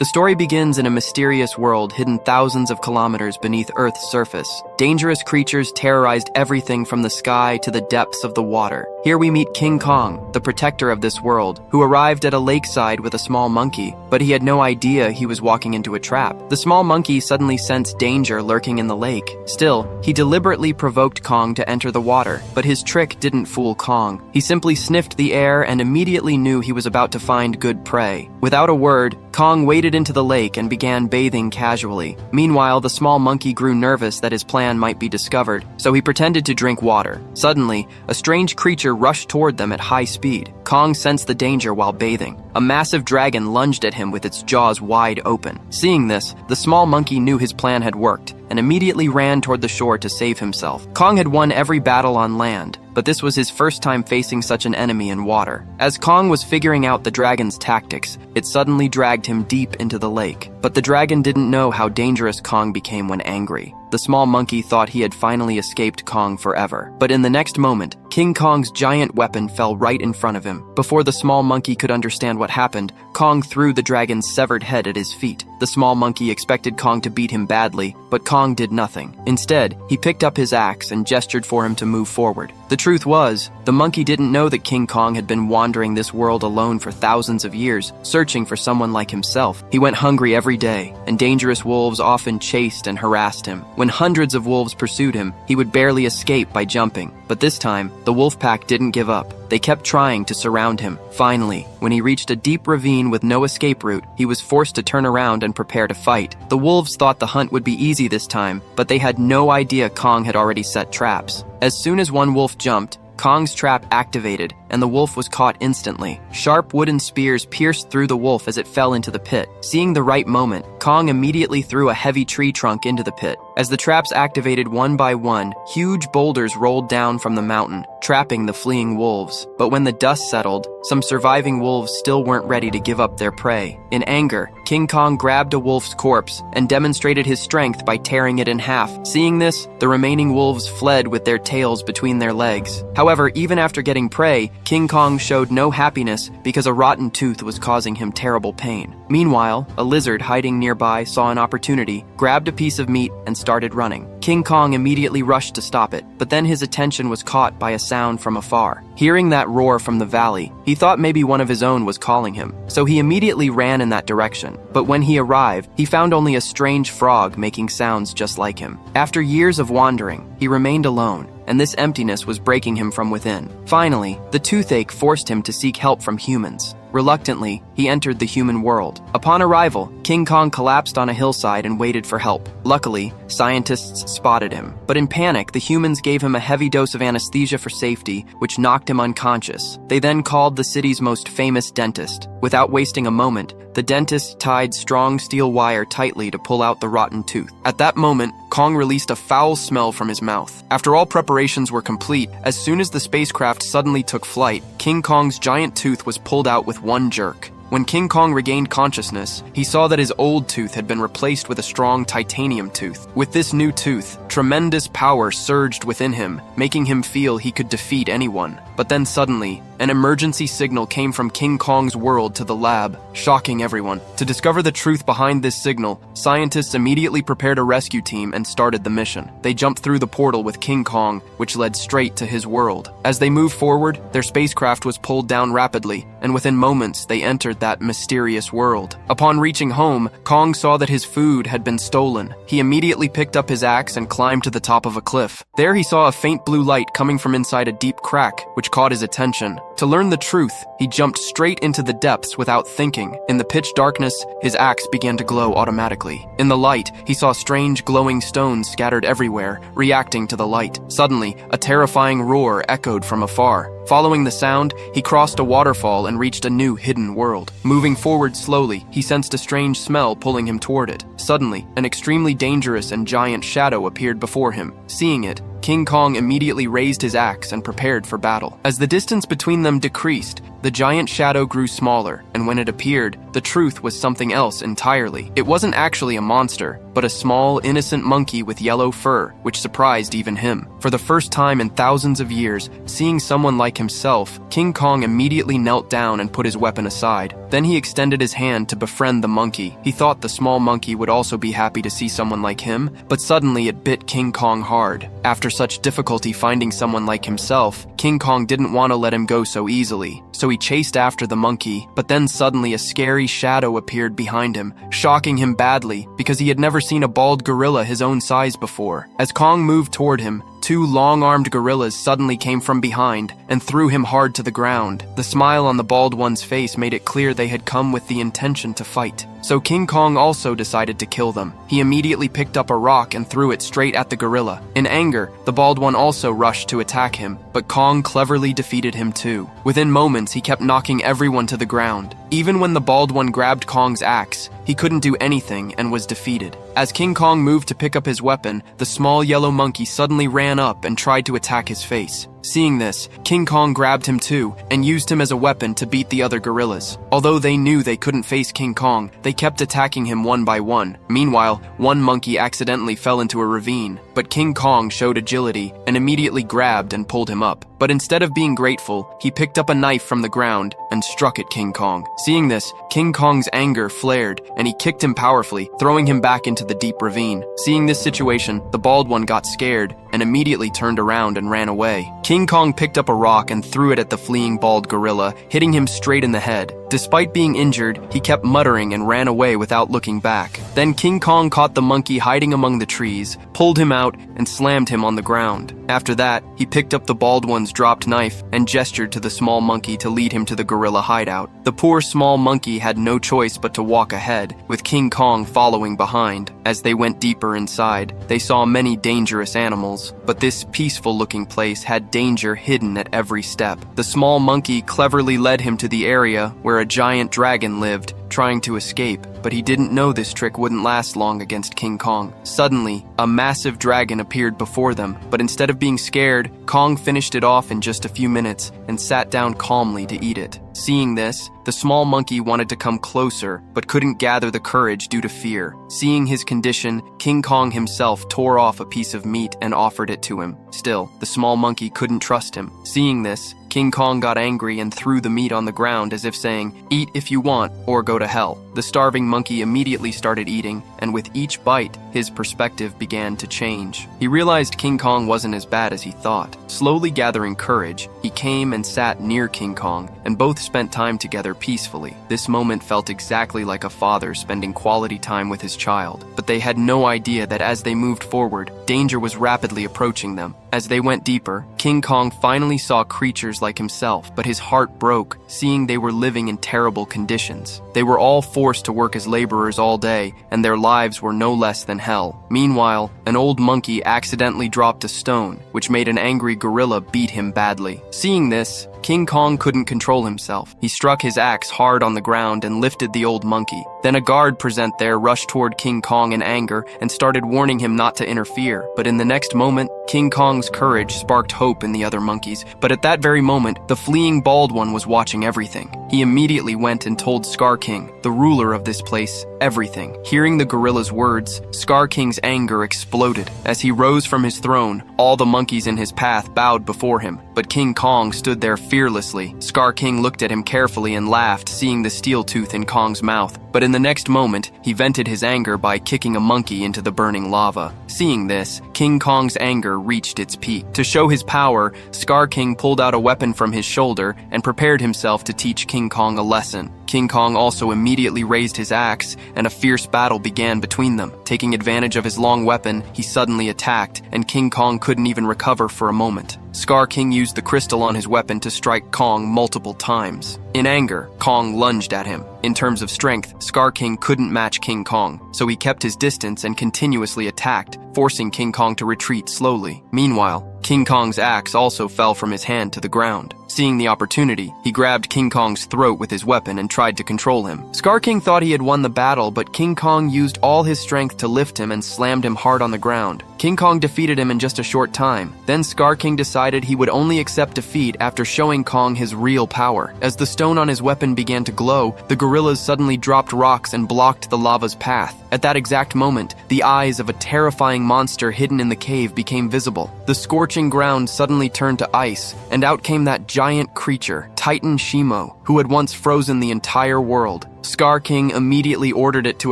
The story begins in a mysterious world hidden thousands of kilometers beneath Earth's surface. Dangerous creatures terrorized everything from the sky to the depths of the water. Here we meet King Kong, the protector of this world, who arrived at a lakeside with a small monkey, but he had no idea he was walking into a trap. The small monkey suddenly sensed danger lurking in the lake. Still, he deliberately provoked Kong to enter the water, but his trick didn't fool Kong. He simply sniffed the air and immediately knew he was about to find good prey. Without a word, Kong waded into the lake and began bathing casually. Meanwhile, the small monkey grew nervous that his plan might be discovered, so he pretended to drink water. Suddenly, a strange creature rushed toward them at high speed. Kong sensed the danger while bathing. A massive dragon lunged at him with its jaws wide open. Seeing this, the small monkey knew his plan had worked and immediately ran toward the shore to save himself. Kong had won every battle on land, but this was his first time facing such an enemy in water. As Kong was figuring out the dragon's tactics, it suddenly dragged him deep into the lake. But the dragon didn't know how dangerous Kong became when angry. The small monkey thought he had finally escaped Kong forever. But in the next moment, King Kong's giant weapon fell right in front of him. Before the small monkey could understand what happened, Kong threw the dragon's severed head at his feet. The small monkey expected Kong to beat him badly, but Kong did nothing. Instead, he picked up his axe and gestured for him to move forward. The truth was, the monkey didn't know that King Kong had been wandering this world alone for thousands of years, searching for someone like himself. He went hungry every day, and dangerous wolves often chased and harassed him. When hundreds of wolves pursued him, he would barely escape by jumping. But this time, the wolf pack didn't give up. They kept trying to surround him. Finally, when he reached a deep ravine with no escape route, he was forced to turn around and prepare to fight. The wolves thought the hunt would be easy this time, but they had no idea Kong had already set traps. As soon as one wolf jumped, Kong's trap activated, and the wolf was caught instantly. Sharp wooden spears pierced through the wolf as it fell into the pit. Seeing the right moment, Kong immediately threw a heavy tree trunk into the pit. As the traps activated one by one, huge boulders rolled down from the mountain, trapping the fleeing wolves. But when the dust settled, some surviving wolves still weren't ready to give up their prey. In anger, King Kong grabbed a wolf's corpse and demonstrated his strength by tearing it in half. Seeing this, the remaining wolves fled with their tails between their legs. However, even after getting prey, King Kong showed no happiness because a rotten tooth was causing him terrible pain. Meanwhile, a lizard hiding nearby saw an opportunity, grabbed a piece of meat, and started running. King Kong immediately rushed to stop it, but then his attention was caught by a sound from afar. Hearing that roar from the valley, he thought maybe one of his own was calling him, so he immediately ran in that direction. But when he arrived, he found only a strange frog making sounds just like him. After years of wandering, he remained alone, and this emptiness was breaking him from within. Finally, the toothache forced him to seek help from humans. Reluctantly, he entered the human world. Upon arrival, King Kong collapsed on a hillside and waited for help. Luckily, scientists spotted him. But in panic, the humans gave him a heavy dose of anesthesia for safety, which knocked him unconscious. They then called the city's most famous dentist. Without wasting a moment, the dentist tied strong steel wire tightly to pull out the rotten tooth. At that moment, Kong released a foul smell from his mouth. After all preparations were complete, as soon as the spacecraft suddenly took flight, King Kong's giant tooth was pulled out with one jerk. When King Kong regained consciousness, he saw that his old tooth had been replaced with a strong titanium tooth. With this new tooth, tremendous power surged within him, making him feel he could defeat anyone. But then suddenly, an emergency signal came from King Kong's world to the lab, shocking everyone. To discover the truth behind this signal, scientists immediately prepared a rescue team and started the mission. They jumped through the portal with King Kong, which led straight to his world. As they moved forward, their spacecraft was pulled down rapidly, and within moments they entered that mysterious world. Upon reaching home, Kong saw that his food had been stolen. He immediately picked up his axe and climbed to the top of a cliff. There he saw a faint blue light coming from inside a deep crack, which caught his attention. To learn the truth, he jumped straight into the depths without thinking. In the pitch darkness, his axe began to glow automatically. In the light, he saw strange glowing stones scattered everywhere, reacting to the light. Suddenly, a terrifying roar echoed from afar. Following the sound, he crossed a waterfall and reached a new hidden world. Moving forward slowly, he sensed a strange smell pulling him toward it. Suddenly, an extremely dangerous and giant shadow appeared before him. Seeing it, King Kong immediately raised his axe and prepared for battle. As the distance between them decreased, The giant shadow grew smaller, and when it appeared, the truth was something else entirely. It wasn't actually a monster, but a small, innocent monkey with yellow fur, which surprised even him. For the first time in thousands of years, seeing someone like himself, King Kong immediately knelt down and put his weapon aside. Then he extended his hand to befriend the monkey. He thought the small monkey would also be happy to see someone like him, but suddenly it bit King Kong hard. After such difficulty finding someone like himself, King Kong didn't want to let him go so easily. So he chased after the monkey, but then suddenly a scary shadow appeared behind him, shocking him badly because he had never seen a bald gorilla his own size before. As Kong moved toward him, two long-armed gorillas suddenly came from behind and threw him hard to the ground. The smile on the bald one's face made it clear they had come with the intention to fight. So King Kong also decided to kill them. He immediately picked up a rock and threw it straight at the gorilla. In anger, the bald one also rushed to attack him, but Kong cleverly defeated him too. Within moments, he kept knocking everyone to the ground. Even when the bald one grabbed Kong's axe, he couldn't do anything and was defeated. As King Kong moved to pick up his weapon, the small yellow monkey suddenly ran up and tried to attack his face. Seeing this, King Kong grabbed him too and used him as a weapon to beat the other gorillas. Although they knew they couldn't face King Kong, they kept attacking him one by one. Meanwhile, one monkey accidentally fell into a ravine, but King Kong showed agility and immediately grabbed and pulled him up. But instead of being grateful, he picked up a knife from the ground and struck at King Kong. Seeing this, King Kong's anger flared and he kicked him powerfully, throwing him back into the deep ravine. Seeing this situation, the bald one got scared and immediately turned around and ran away. King Kong picked up a rock and threw it at the fleeing bald gorilla, hitting him straight in the head. Despite being injured, he kept muttering and ran away without looking back. Then King Kong caught the monkey hiding among the trees, pulled him out, and slammed him on the ground. After that, he picked up the bald one's dropped knife and gestured to the small monkey to lead him to the gorilla hideout. The poor small monkey had no choice but to walk ahead, with King Kong following behind. As they went deeper inside, they saw many dangerous animals, but this peaceful-looking place had danger hidden at every step. The small monkey cleverly led him to the area where a giant dragon lived, trying to escape, but he didn't know this trick wouldn't last long against King Kong. Suddenly, a massive dragon appeared before them, but instead of being scared, Kong finished it off in just a few minutes and sat down calmly to eat it. Seeing this, the small monkey wanted to come closer, but couldn't gather the courage due to fear. Seeing his condition, King Kong himself tore off a piece of meat and offered it to him. Still, the small monkey couldn't trust him. Seeing this, King Kong got angry and threw the meat on the ground as if saying, "Eat if you want, or go to hell." The starving monkey immediately started eating, and with each bite, his perspective began to change. He realized King Kong wasn't as bad as he thought. Slowly gathering courage, he came and sat near King Kong, and both spent time together peacefully. This moment felt exactly like a father spending quality time with his child, but they had no idea that as they moved forward, danger was rapidly approaching them. As they went deeper, King Kong finally saw creatures like himself, but his heart broke, seeing they were living in terrible conditions. They were all forced to work as laborers all day, and their lives were no less than hell. Meanwhile, an old monkey accidentally dropped a stone, which made an angry gorilla beat him badly. Seeing this, King Kong couldn't control himself. He struck his axe hard on the ground and lifted the old monkey. Then a guard present there rushed toward King Kong in anger and started warning him not to interfere. But in the next moment, King Kong's courage sparked hope in the other monkeys. But at that very moment, the fleeing bald one was watching everything. He immediately went and told Scar King, the ruler of this place, everything. Hearing the gorilla's words, Scar King's anger exploded. As he rose from his throne, all the monkeys in his path bowed before him. But King Kong stood there fearlessly. Scar King looked at him carefully and laughed, seeing the steel tooth in Kong's mouth. But in the next moment, he vented his anger by kicking a monkey into the burning lava. Seeing this, King Kong's anger reached its peak. To show his power, Scar King pulled out a weapon from his shoulder and prepared himself to teach King Kong a lesson. King Kong also immediately raised his axe, and a fierce battle began between them. Taking advantage of his long weapon, he suddenly attacked, and King Kong couldn't even recover for a moment. Scar King used the crystal on his weapon to strike Kong multiple times. In anger, Kong lunged at him. In terms of strength, Scar King couldn't match King Kong, so he kept his distance and continuously attacked, forcing King Kong to retreat slowly. Meanwhile, King Kong's axe also fell from his hand to the ground. Seeing the opportunity, he grabbed King Kong's throat with his weapon and tried to control him. Scar King thought he had won the battle, but King Kong used all his strength to lift him and slammed him hard on the ground. King Kong defeated him in just a short time. Then Scar King decided he would only accept defeat after showing Kong his real power. As the stone on his weapon began to glow, the gorillas suddenly dropped rocks and blocked the lava's path. At that exact moment, the eyes of a terrifying monster hidden in the cave became visible. The scorching ground suddenly turned to ice, and out came that giant creature, Titan Shimo, who had once frozen the entire world. Scar King immediately ordered it to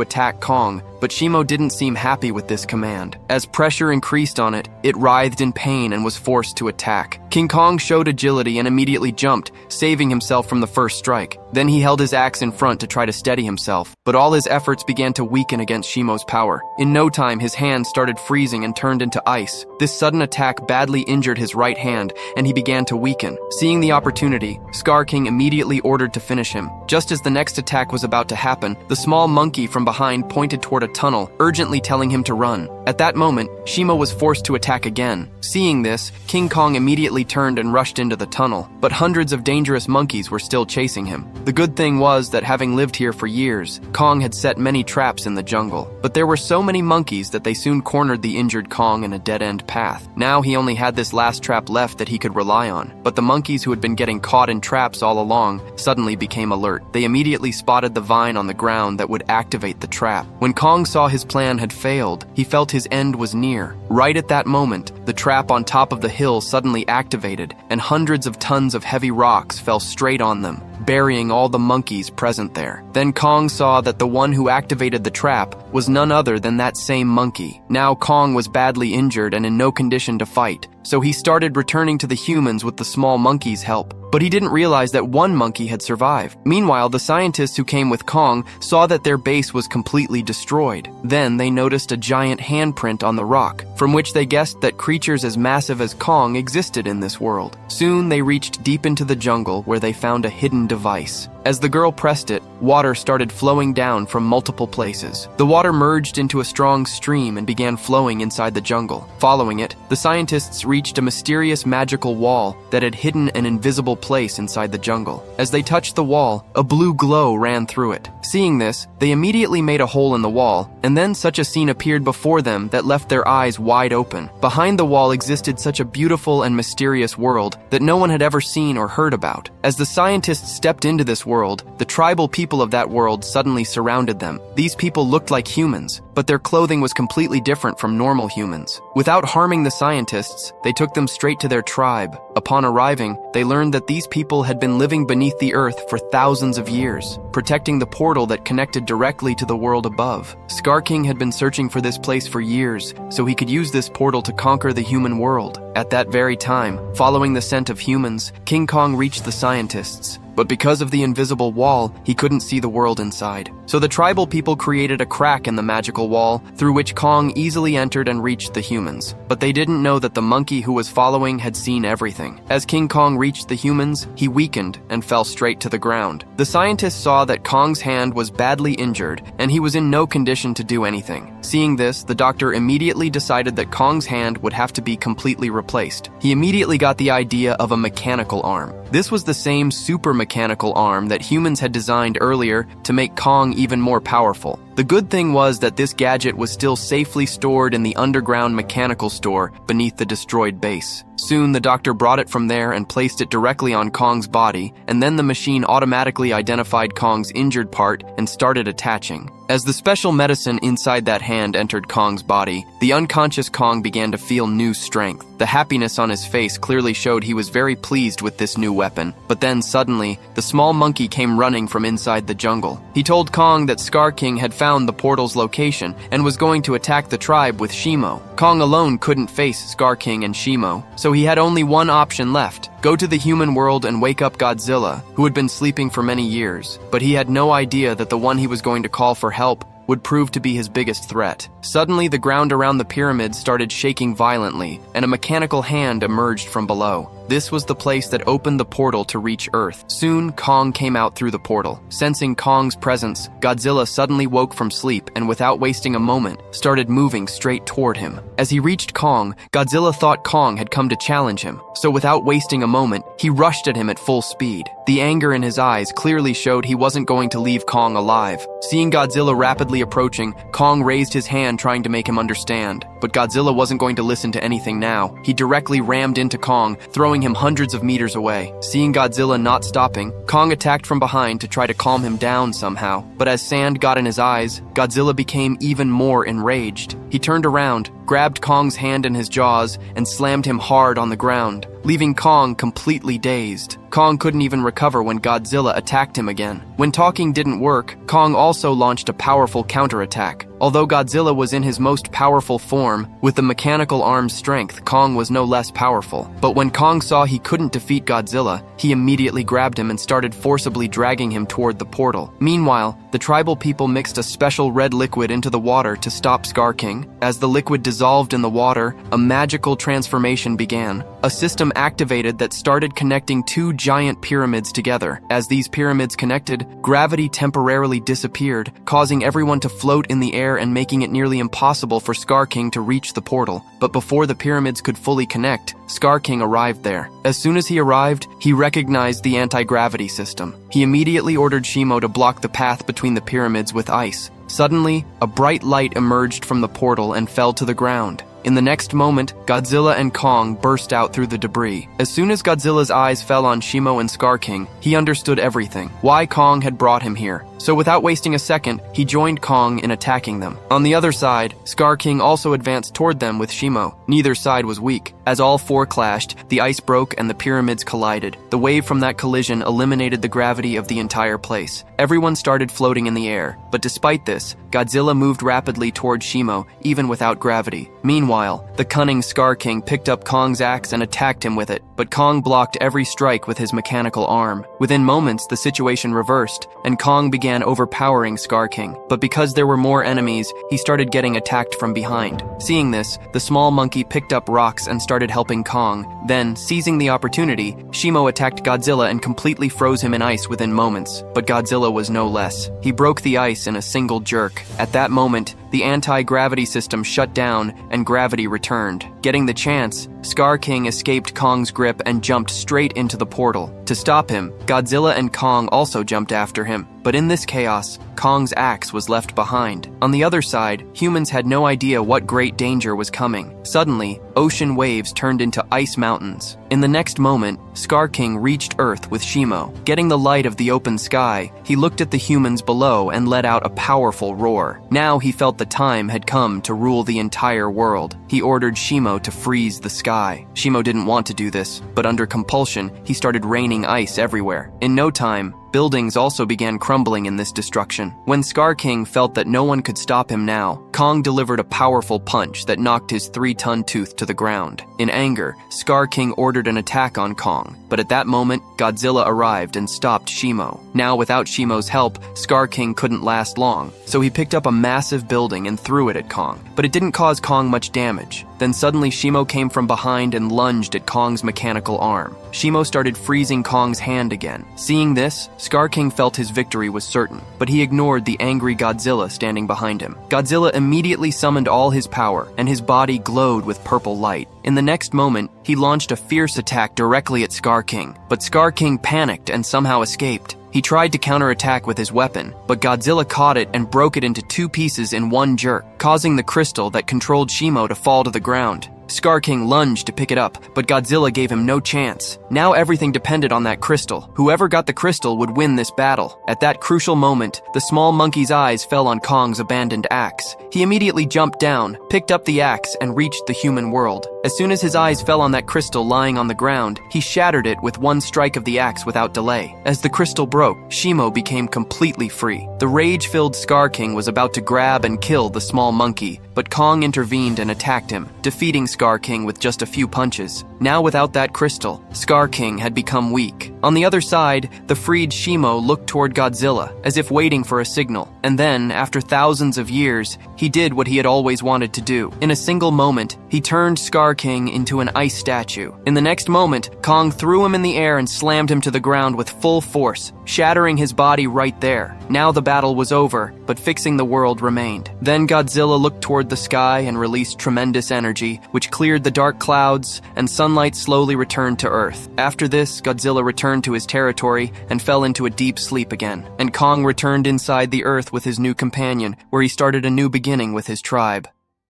attack Kong, but Shimo didn't seem happy with this command. As pressure increased on it, it writhed in pain and was forced to attack. King Kong showed agility and immediately jumped, saving himself from the first strike. Then he held his axe in front to try to steady himself, but all his efforts began to weaken against Shimo's power. In no time, his hand started freezing and turned into ice. This sudden attack badly injured his right hand, and he began to weaken. Seeing the opportunity, Scar King immediately ordered to finish him. Just as the next attack was about to happen, the small monkey from behind pointed toward a tunnel, urgently telling him to run. At that moment, Shimo was forced to attack again. Seeing this, King Kong immediately turned and rushed into the tunnel, but hundreds of dangerous monkeys were still chasing him. The good thing was that having lived here for years, Kong had set many traps in the jungle, but there were so many monkeys that they soon cornered the injured Kong in a dead-end path. Now he only had this last trap left that he could rely on, but the monkeys who had been getting caught in traps all along suddenly became alert. They immediately spotted the vine on the ground that would activate the trap. When Kong saw his plan had failed, he felt his end was near. Right at that moment, the trap on top of the hill suddenly activated, and hundreds of tons of heavy rocks fell straight on them, burying all the monkeys present there. Then Kong saw that the one who activated the trap was none other than that same monkey. Now Kong was badly injured and in no condition to fight, so he started returning to the humans with the small monkey's help. But he didn't realize that one monkey had survived. Meanwhile, the scientists who came with Kong saw that their base was completely destroyed. Then they noticed a giant handprint on the rock, from which they guessed that creatures as massive as Kong existed in this world. Soon they reached deep into the jungle where they found a hidden device. As the girl pressed it, water started flowing down from multiple places. The water merged into a strong stream and began flowing inside the jungle. Following it, the scientists reached a mysterious magical wall that had hidden an invisible place inside the jungle. As they touched the wall, a blue glow ran through it. Seeing this, they immediately made a hole in the wall, and then such a scene appeared before them that left their eyes wide open. Behind the wall existed such a beautiful and mysterious world that no one had ever seen or heard about. As the scientists stepped into this world, the tribal people of that world suddenly surrounded them. These people looked like humans, but their clothing was completely different from normal humans. Without harming the scientists, they took them straight to their tribe. Upon arriving, they learned that these people had been living beneath the earth for thousands of years, protecting the portal that connected directly to the world above. Scar King had been searching for this place for years, so he could use this portal to conquer the human world. At that very time, following the scent of humans, King Kong reached the scientists. But because of the invisible wall, he couldn't see the world inside. So the tribal people created a crack in the magical wall through which Kong easily entered and reached the humans. But they didn't know that the monkey who was following had seen everything. As King Kong reached the humans, he weakened and fell straight to the ground. The scientists saw that Kong's hand was badly injured and he was in no condition to do anything. Seeing this, the doctor immediately decided that Kong's hand would have to be completely replaced. He immediately got the idea of a mechanical arm. This was the same super mechanical arm that humans had designed earlier to make Kong even more powerful. The good thing was that this gadget was still safely stored in the underground mechanical store beneath the destroyed base. Soon the doctor brought it from there and placed it directly on Kong's body, and then the machine automatically identified Kong's injured part and started attaching. As the special medicine inside that hand entered Kong's body, the unconscious Kong began to feel new strength. The happiness on his face clearly showed he was very pleased with this new weapon. But then suddenly, the small monkey came running from inside the jungle. He told Kong that Scar King had found the portal's location and was going to attack the tribe with Shimo. Kong alone couldn't face Scar King and Shimo, so he had only one option left: go to the human world and wake up Godzilla, who had been sleeping for many years. But he had no idea that the one he was going to call for help would prove to be his biggest threat. Suddenly, the ground around the pyramid started shaking violently, and a mechanical hand emerged from below. This was the place that opened the portal to reach Earth. Soon, Kong came out through the portal. Sensing Kong's presence, Godzilla suddenly woke from sleep and without wasting a moment, started moving straight toward him. As he reached Kong, Godzilla thought Kong had come to challenge him, so without wasting a moment, he rushed at him at full speed. The anger in his eyes clearly showed he wasn't going to leave Kong alive. Seeing Godzilla rapidly approaching, Kong raised his hand trying to make him understand. But Godzilla wasn't going to listen to anything now. He directly rammed into Kong, throwing him hundreds of meters away. Seeing Godzilla not stopping, Kong attacked from behind to try to calm him down somehow. But as sand got in his eyes, Godzilla became even more enraged. He turned around, grabbed Kong's hand in his jaws, and slammed him hard on the ground, leaving Kong completely dazed. Kong couldn't even recover when Godzilla attacked him again. When talking didn't work, Kong also launched a powerful counterattack. Although Godzilla was in his most powerful form, with the mechanical arm's strength, Kong was no less powerful. But when Kong saw he couldn't defeat Godzilla, he immediately grabbed him and started forcibly dragging him toward the portal. Meanwhile, the tribal people mixed a special red liquid into the water to stop Scar King. As the liquid dissolved in the water, a magical transformation began. A system activated that started connecting two giant pyramids together. As these pyramids connected, gravity temporarily disappeared, causing everyone to float in the air and making it nearly impossible for Scar King to reach the portal. But before the pyramids could fully connect, Scar King arrived there. As soon as he arrived, he recognized the anti-gravity system. He immediately ordered Shimo to block the path between the pyramids with ice. Suddenly, a bright light emerged from the portal and fell to the ground. In the next moment, Godzilla and Kong burst out through the debris. As soon as Godzilla's eyes fell on Shimo and Scar King, he understood everything, why Kong had brought him here. So without wasting a second, he joined Kong in attacking them. On the other side, Scar King also advanced toward them with Shimo. Neither side was weak. As all four clashed, the ice broke and the pyramids collided. The wave from that collision eliminated the gravity of the entire place. Everyone started floating in the air, but despite this, Godzilla moved rapidly toward Shimo, even without gravity. Meanwhile, the cunning Scar King picked up Kong's axe and attacked him with it, but Kong blocked every strike with his mechanical arm. Within moments, the situation reversed, and Kong began overpowering Scar King. But because there were more enemies, he started getting attacked from behind. Seeing this, the small monkey picked up rocks and started helping Kong. Then, seizing the opportunity, Shimo attacked Godzilla and completely froze him in ice within moments. But Godzilla was no less. He broke the ice in a single jerk. At that moment, the anti-gravity system shut down and gravity returned. Getting the chance, Scar King escaped Kong's grip and jumped straight into the portal. To stop him, Godzilla and Kong also jumped after him. But in this chaos, Kong's axe was left behind. On the other side, humans had no idea what great danger was coming. Suddenly, ocean waves turned into ice mountains. In the next moment, Scar King reached Earth with Shimo. Getting the light of the open sky, he looked at the humans below and let out a powerful roar. Now he felt the time had come to rule the entire world. He ordered Shimo to freeze the sky. Shimo didn't want to do this, but under compulsion, he started raining ice everywhere. In no time, buildings also began crumbling in this destruction. When Scar King felt that no one could stop him now, Kong delivered a powerful punch that knocked his 3-ton tooth to the ground. In anger, Scar King ordered an attack on Kong, but at that moment, Godzilla arrived and stopped Shimo. Now, without Shimo's help, Scar King couldn't last long, so he picked up a massive building and threw it at Kong. But it didn't cause Kong much damage. Then suddenly Shimo came from behind and lunged at Kong's mechanical arm. Shimo started freezing Kong's hand again. Seeing this, Scar King felt his victory was certain, but he ignored the angry Godzilla standing behind him. Godzilla immediately summoned all his power, and his body glowed with purple light. In the next moment, he launched a fierce attack directly at Scar King, but Scar King panicked and somehow escaped. He tried to counterattack with his weapon, but Godzilla caught it and broke it into 2 pieces in one jerk, causing the crystal that controlled Shimo to fall to the ground. Scar King lunged to pick it up, but Godzilla gave him no chance. Now everything depended on that crystal. Whoever got the crystal would win this battle. At that crucial moment, the small monkey's eyes fell on Kong's abandoned axe. He immediately jumped down, picked up the axe, and reached the human world. As soon as his eyes fell on that crystal lying on the ground, he shattered it with one strike of the axe without delay. As the crystal broke, Shimo became completely free. The rage-filled Scar King was about to grab and kill the small monkey, but Kong intervened and attacked him, defeating Scar King with just a few punches. Now without that crystal, Scar King had become weak. On the other side, the freed Shimo looked toward Godzilla, as if waiting for a signal. And then, after thousands of years, he did what he had always wanted to do. In a single moment, he turned Scar King into an ice statue. In the next moment, Kong threw him in the air and slammed him to the ground with full force, shattering his body right there. Now the battle was over, but fixing the world remained. Then Godzilla looked toward the sky and released tremendous energy, which cleared the dark clouds, and sunlight slowly returned to Earth. After this, Godzilla returned to his territory and fell into a deep sleep again. And Kong returned inside the Earth with his new companion, where he started a new beginning with his tribe.